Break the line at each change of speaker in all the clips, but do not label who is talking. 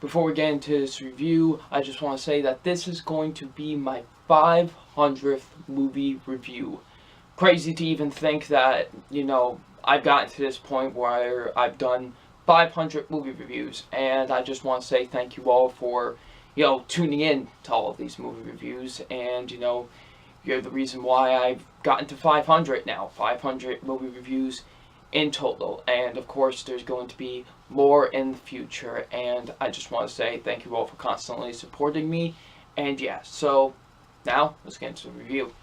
before we get into this review, I just want to say that this is going to be my 500th movie review. Crazy to even think that, I've gotten to this point where I've done 500 movie reviews, and I just want to say thank you all for, tuning in to all of these movie reviews, and, you're the reason why I've gotten to 500 now, 500 movie reviews in total, and of course there's going to be more in the future, and I just want to say thank you all for constantly supporting me, and yeah, so now let's get into the review.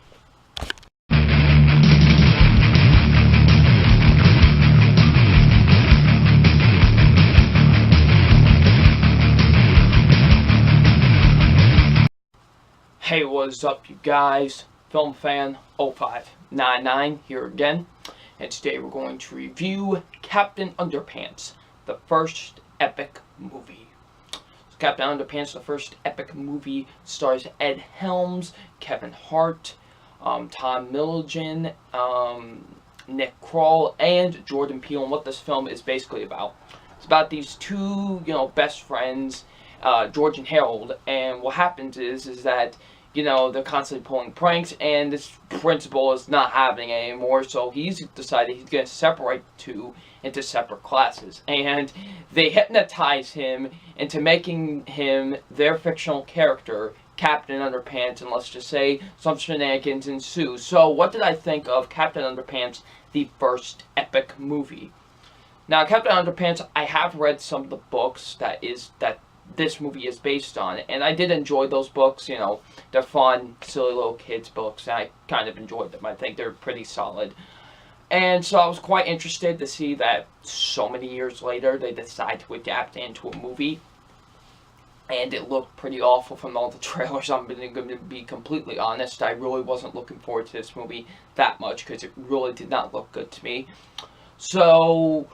Hey, what's up you guys? Film Fan 0599 here again, and today we're going to review Captain Underpants, the first epic movie. So Captain Underpants, the first epic movie, stars Ed Helms, Kevin Hart, Tom Milligan, Nick Kroll, and Jordan Peele. And what this film is basically about. It's about these two, best friends, George and Harold, and what happens is that they're constantly pulling pranks, and this principal is not having it anymore, so he's decided he's going to separate the two into separate classes. And they hypnotize him into making him their fictional character, Captain Underpants, and let's just say some shenanigans ensue. So what did I think of Captain Underpants, the first epic movie? Now, Captain Underpants, I have read some of the books that this movie is based on, and I did enjoy those books. They're fun, silly little kids books, and I kind of enjoyed them. I think they're pretty solid, and so I was quite interested to see that so many years later they decide to adapt into a movie, and it looked pretty awful from all the trailers. I'm going to be completely honest, I really wasn't looking forward to this movie that much because it really did not look good to me. So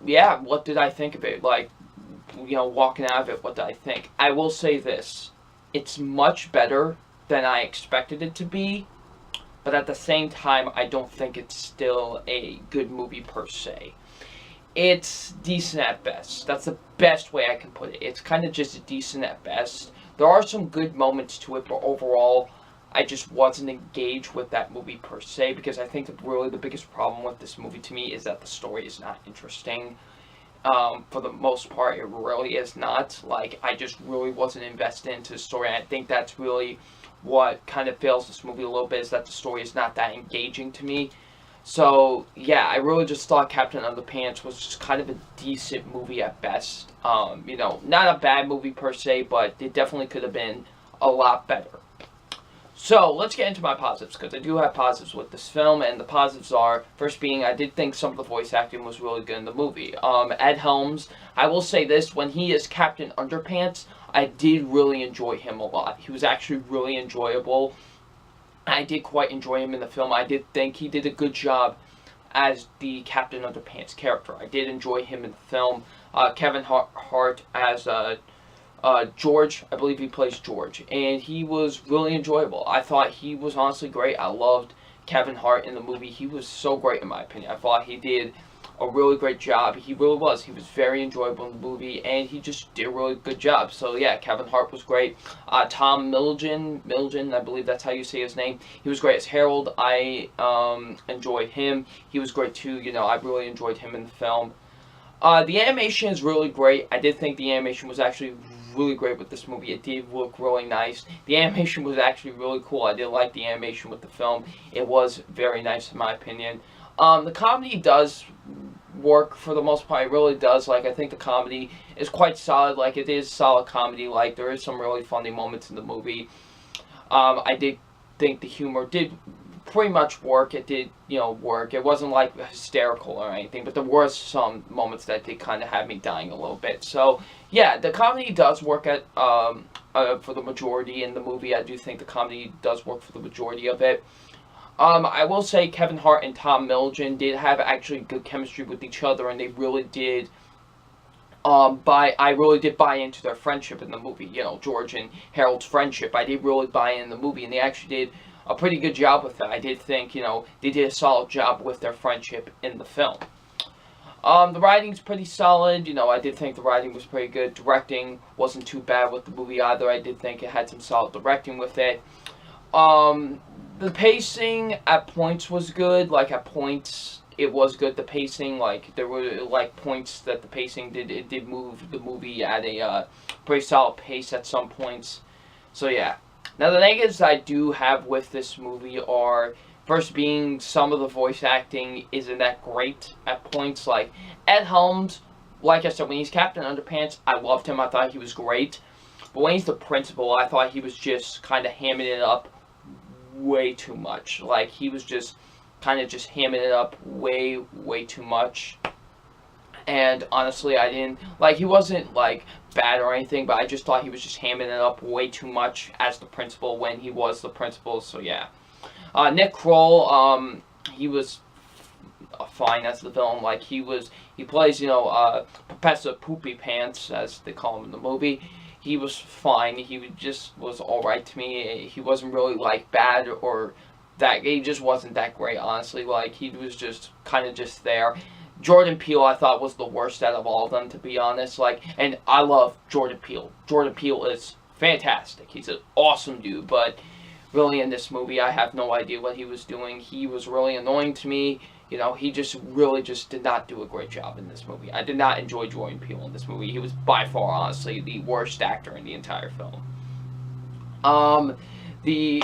yeah, what did I think of it? Walking out of it, what did I think? I will say this. It's much better than I expected it to be, but at the same time, I don't think it's still a good movie per se. It's decent at best. That's the best way I can put it. It's kind of just decent at best. There are some good moments to it, but overall, I just wasn't engaged with that movie per se, because I think that really the biggest problem with this movie to me is that the story is not interesting. For the most part, it really is not. I just really wasn't invested into the story, and I think that's really what kind of fails this movie a little bit, is that the story is not that engaging to me. So, yeah, I really just thought Captain Underpants was just kind of a decent movie at best. Not a bad movie per se, but it definitely could have been a lot better. So, let's get into my positives, because I do have positives with this film, and the positives are, first being, I did think some of the voice acting was really good in the movie. Ed Helms, I will say this, when he is Captain Underpants, I did really enjoy him a lot. He was actually really enjoyable. I did quite enjoy him in the film. I did think he did a good job as the Captain Underpants character. I did enjoy him in the film. Kevin Hart as George, I believe he plays George, and he was really enjoyable. I thought he was honestly great. I loved Kevin Hart in the movie. He was so great in my opinion. I thought he did a really great job. He really was. He was very enjoyable in the movie, and he just did a really good job. So yeah, Kevin Hart was great. Tom Milligan, I believe that's how you say his name. He was great as Harold. I enjoyed him. He was great too. I really enjoyed him in the film. The animation is really great. I did think the animation was actually really great with this movie. It did look really nice. The animation was actually really cool. I did like the animation with the film. It was very nice in my opinion. The comedy does work for the most part. It really does. I think the comedy is quite solid. It is solid comedy. There is some really funny moments in the movie. I did think the humor did pretty much work. It did, work. It wasn't hysterical or anything, but there were some moments that did kind of have me dying a little bit. So yeah, the comedy does work at for the majority in the movie. I do think the comedy does work for the majority of it. I will say Kevin Hart and Tom Milligan did have actually good chemistry with each other, and they really did. I really did buy into their friendship in the movie. George and Harold's friendship. I did really buy in the movie, and they actually did a pretty good job with that. I did think, they did a solid job with their friendship in the film. The writing's pretty solid. You know, I did think the writing was pretty good. Directing wasn't too bad with the movie either. I did think it had some solid directing with it. The pacing at points was good. Like, at points, it was good. The pacing, like, there were, like, points that the pacing did move the movie at a pretty solid pace at some points. So, yeah. Now, the negatives I do have with this movie are, first being, some of the voice acting isn't that great at points. Like, Ed Helms, like I said, when he's Captain Underpants, I loved him. I thought he was great. But when he's the principal, I thought he was just kind of hamming it up way too much. Like, he was just kind of just hamming it up way too much. And honestly, I didn't, like, he wasn't, like, bad or anything, but I just thought he was just hamming it up way too much as the principal when he was the principal, so yeah. Nick Kroll, he was fine as the villain. Like, he plays, you know, Professor Poopy Pants, as they call him in the movie. He was fine. He just was alright to me. He wasn't really, like, bad or that, he just wasn't that great, honestly. Like, he was just kind of just there. Jordan Peele, I thought, was the worst out of all of them, to be honest. Like, and I love Jordan Peele. Jordan Peele is fantastic. He's an awesome dude, but really in this movie, I have no idea what he was doing. He was really annoying to me. You know, he just really just did not do a great job in this movie. I did not enjoy Jordan Peele in this movie. He was by far, honestly, the worst actor in the entire film. The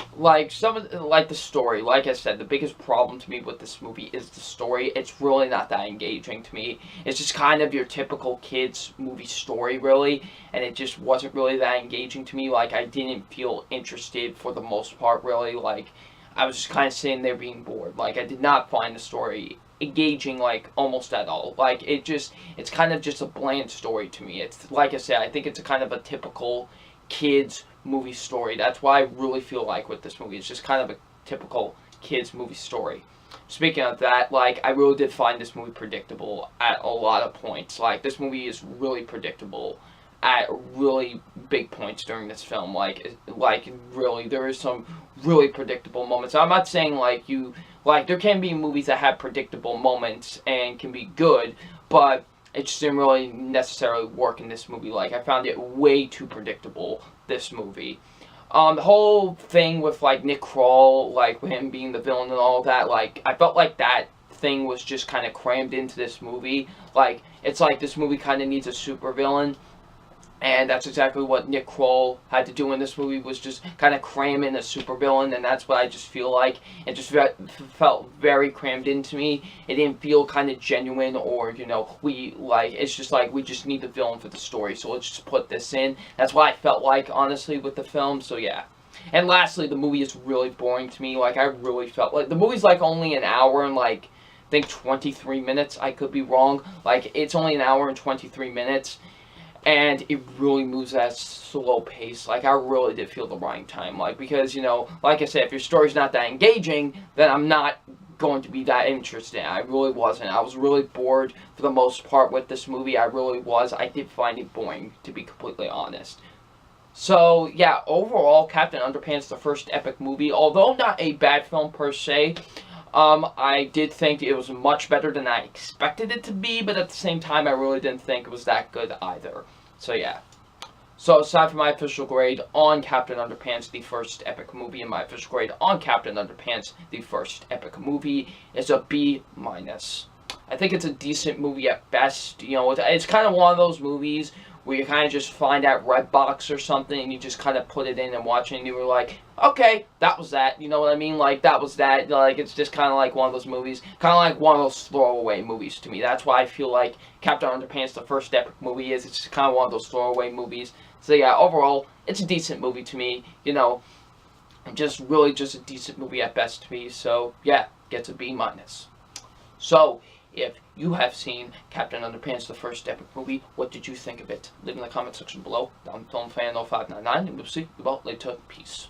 story, like I said, the biggest problem to me with this movie is the story. It's really not that engaging to me. It's just kind of your typical kids movie story, really, and it just wasn't really that engaging to me. Like, I didn't feel interested for the most part, really. Like, I was just kind of sitting there being bored. Like, I did not find the story engaging, like, almost at all. Like, it's kind of just a bland story to me. It's, like I said, I think it's a kind of a typical kids movie story. That's what I really feel like with this movie. It's just kind of a typical kids movie story. Speaking of that, like, I really did find this movie predictable at a lot of points. Like, this movie is really predictable at really big points during this film. Like really, there is some really predictable moments. I'm not saying, like, there can be movies that have predictable moments and can be good, but it just didn't really necessarily work in this movie. Like, I found it way too predictable, this movie. The whole thing with, like, Nick Kroll, like, with him being the villain and all that, like, I felt like that thing was just kind of crammed into this movie. Like, it's like this movie kind of needs a supervillain, and that's exactly what Nick Kroll had to do in this movie, was just kind of cram in a supervillain, and that's what I just feel like. It just felt very crammed into me. It didn't feel kind of genuine, or, you know, it's just like, we just need the villain for the story, so let's just put this in. That's what I felt like, honestly, with the film, so yeah. And lastly, the movie is really boring to me. Like, I really felt like, the movie's like only an hour and, like, I think 23 minutes, I could be wrong. Like, it's only an hour and 23 minutes. And it really moves at a slow pace. Like, I really did feel the running time. Like, because, you know, like I said, if your story's not that engaging, then I'm not going to be that interested in it. I really wasn't. I was really bored for the most part with this movie. I really was. I did find it boring, to be completely honest. So, yeah, overall, Captain Underpants, the first epic movie, although not a bad film per se, I did think it was much better than I expected it to be, but at the same time, I really didn't think it was that good either. So, yeah. So, aside from my official grade on Captain Underpants, the first epic movie, and my official grade on Captain Underpants, the first epic movie, is a B-. I think it's a decent movie at best. You know, it's kind of one of those movies where you kind of just find that Redbox or something, and you just kind of put it in and watch it, and you were like, okay, that was that, you know what I mean? Like, that was that. Like, it's just kind of like one of those movies, kind of like one of those throwaway movies to me. That's why I feel like Captain Underpants, the first epic movie, is. It's just kind of one of those throwaway movies. So yeah, overall, it's a decent movie to me, you know, just really just a decent movie at best to me. So yeah, gets a B-. So, if you have seen Captain Underpants, the first epic movie, what did you think of it? Leave in the comment section below. I'm FilmFan0599, and we'll see you all later. Peace.